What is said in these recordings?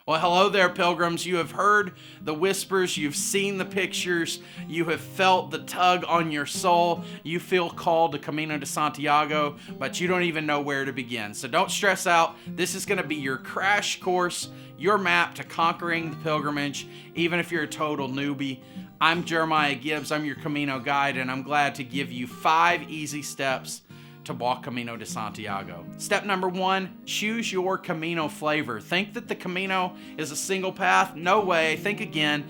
Well, hello there, pilgrims. You have heard the whispers, you've seen the pictures, you have felt the tug on your soul. You feel called to Camino de Santiago, but you don't even know where to begin. So don't stress out. This is going to be your crash course, your map to conquering the pilgrimage, even if you're a total newbie. I'm Jeremiah Gibbs. I'm your Camino guide, and I'm glad to give you 5 easy steps to walk Camino de Santiago. Step number 1, choose your Camino flavor. Think that the Camino is a single path? No way. Think again.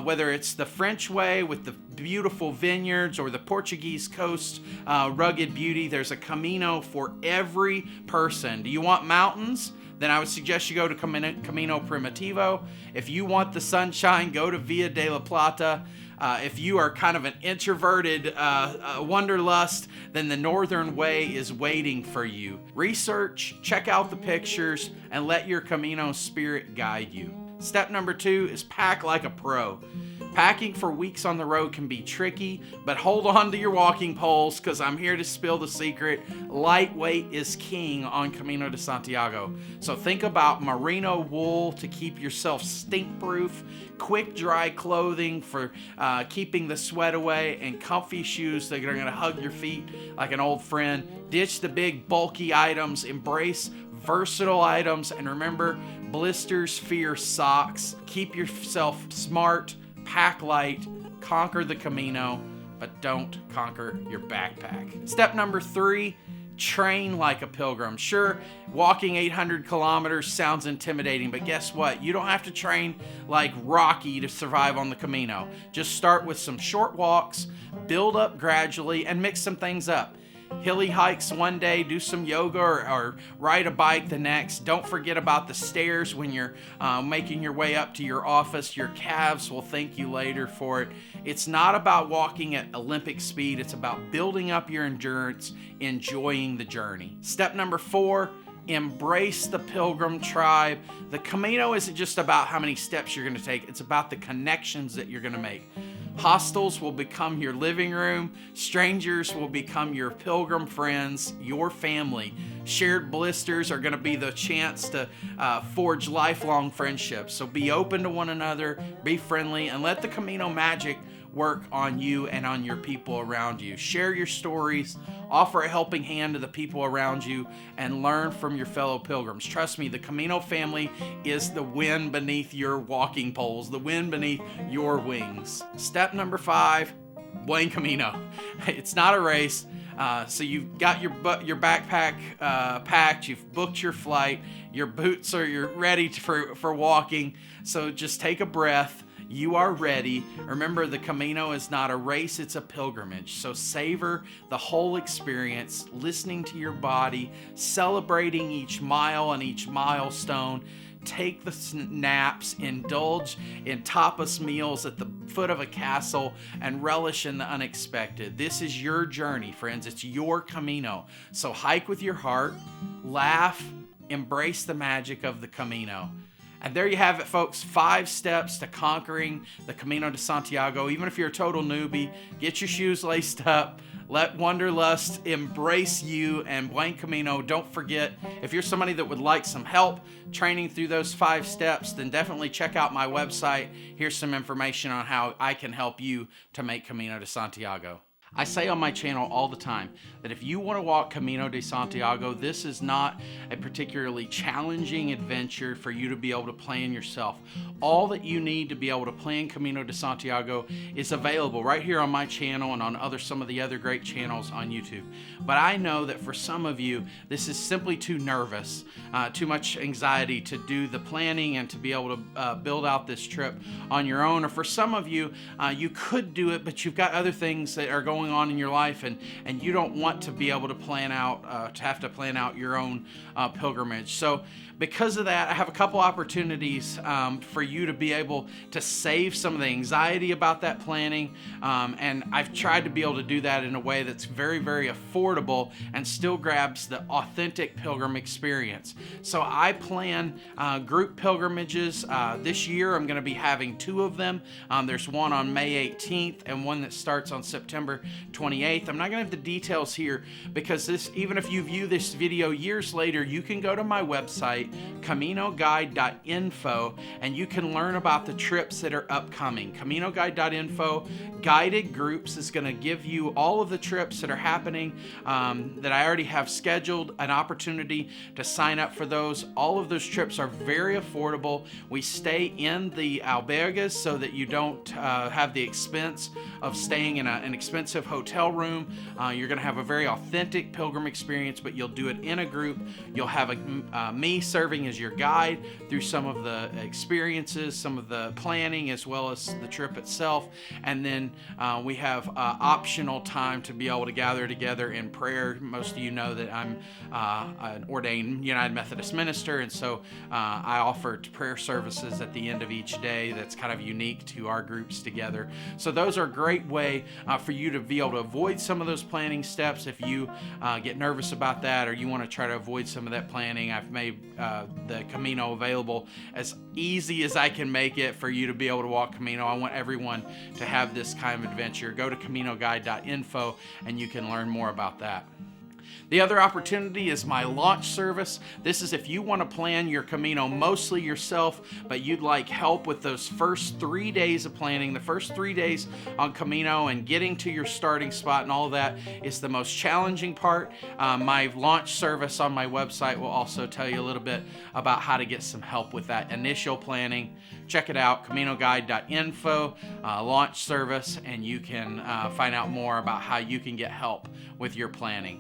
Whether it's the French way with the beautiful vineyards or the Portuguese coast rugged beauty, there's a Camino for every person. Do you want mountains? Then I would suggest you go to Camino Primitivo. If you want the sunshine, go to Via de la Plata. If you are kind of an introverted wanderlust, then the Northern Way is waiting for you. Research, check out the pictures, and let your Camino spirit guide you. Step number 2 is pack like a pro. Packing for weeks on the road can be tricky, but hold on to your walking poles because I'm here to spill the secret. Lightweight is king on Camino de Santiago. So think about merino wool to keep yourself stink-proof, quick dry clothing for keeping the sweat away, and comfy shoes that are going to hug your feet like an old friend. Ditch the big bulky items, embrace versatile items, and remember, blisters fear socks. Keep yourself smart, pack light, conquer the Camino, but don't conquer your backpack. Step number 3, train like a pilgrim. Sure, walking 800 kilometers sounds intimidating, but guess what? You don't have to train like Rocky to survive on the Camino. Just start with some short walks, build up gradually, and mix some things up. Hilly hikes one day, do some yoga or ride a bike the next. Don't forget about the stairs when you're making your way up to your office. Your calves will thank you later for it. It's not about walking at Olympic speed. It's about building up your endurance, enjoying the journey. Step number 4, embrace the pilgrim tribe. The Camino isn't just about how many steps you're going to take. It's about the connections that you're going to make. Hostels will become your living room. Strangers will become your pilgrim friends, your family. Shared blisters are going to be the chance to forge lifelong friendships. So be open to one another, be friendly, and let the Camino magic work on you and on your people around you. Share your stories, offer a helping hand to the people around you, and learn from your fellow pilgrims. Trust me, the Camino family is the wind beneath your walking poles, the wind beneath your wings. Step number 5, Buen Camino. It's not a race. So you've got your backpack packed, you've booked your flight, your boots you're ready for walking. So just take a breath. You are ready. Remember, the Camino is not a race, it's a pilgrimage. So savor the whole experience, listening to your body, celebrating each mile and each milestone. Take the naps, indulge in tapas meals at the foot of a castle, and relish in the unexpected. This is your journey, friends. It's your Camino. So hike with your heart, laugh, embrace the magic of the Camino. And there you have it, folks. 5 steps to conquering the Camino de Santiago. Even if you're a total newbie, get your shoes laced up. Let Wanderlust embrace you, and Buen Camino. Don't forget, if you're somebody that would like some help training through those 5 steps, then definitely check out my website. Here's some information on how I can help you to make Camino de Santiago. I say on my channel all the time that if you want to walk Camino de Santiago, this is not a particularly challenging adventure for you to be able to plan yourself. All that you need to be able to plan Camino de Santiago is available right here on my channel and on some of the other great channels on YouTube. But I know that for some of you, this is simply too nervous, too much anxiety to do the planning and to be able to build out this trip on your own. Or for some of you, you could do it, but you've got other things that are going on in your life, and you don't want to be able to plan out your own pilgrimage. So because of that, I have a couple opportunities for you to be able to save some of the anxiety about that planning, and I've tried to be able to do that in a way that's very, very affordable and still grabs the authentic pilgrim experience. So I plan group pilgrimages. This year I'm going to be having 2 of them. There's one on May 18th and one that starts on September 28th. I'm not going to have the details here because this, even if you view this video years later, you can go to my website, CaminoGuide.info, and you can learn about the trips that are upcoming. CaminoGuide.info, guided groups, is going to give you all of the trips that are happening that I already have scheduled, an opportunity to sign up for those. All of those trips are very affordable. We stay in the albergues so that you don't have the expense of staying in an expensive hotel room. You're going to have a very authentic pilgrim experience, but you'll do it in a group. You'll have me serving as your guide through some of the experiences, some of the planning, as well as the trip itself. And then we have optional time to be able to gather together in prayer. Most of you know that I'm an ordained United Methodist minister, and so I offer prayer services at the end of each day that's kind of unique to our groups together. So those are a great way for you to be able to avoid some of those planning steps. If you get nervous about that, or you want to try to avoid some of that planning, I've made the Camino available as easy as I can make it for you to be able to walk Camino. I want everyone to have this kind of adventure. Go to CaminoGuide.info and you can learn more about that. The other opportunity is my launch service. This is if you want to plan your Camino mostly yourself, but you'd like help with those first 3 days of planning. The first 3 days on Camino and getting to your starting spot and all of that is the most challenging part. My launch service on my website will also tell you a little bit about how to get some help with that initial planning. Check it out, CaminoGuide.info, launch service, and you can find out more about how you can get help with your planning.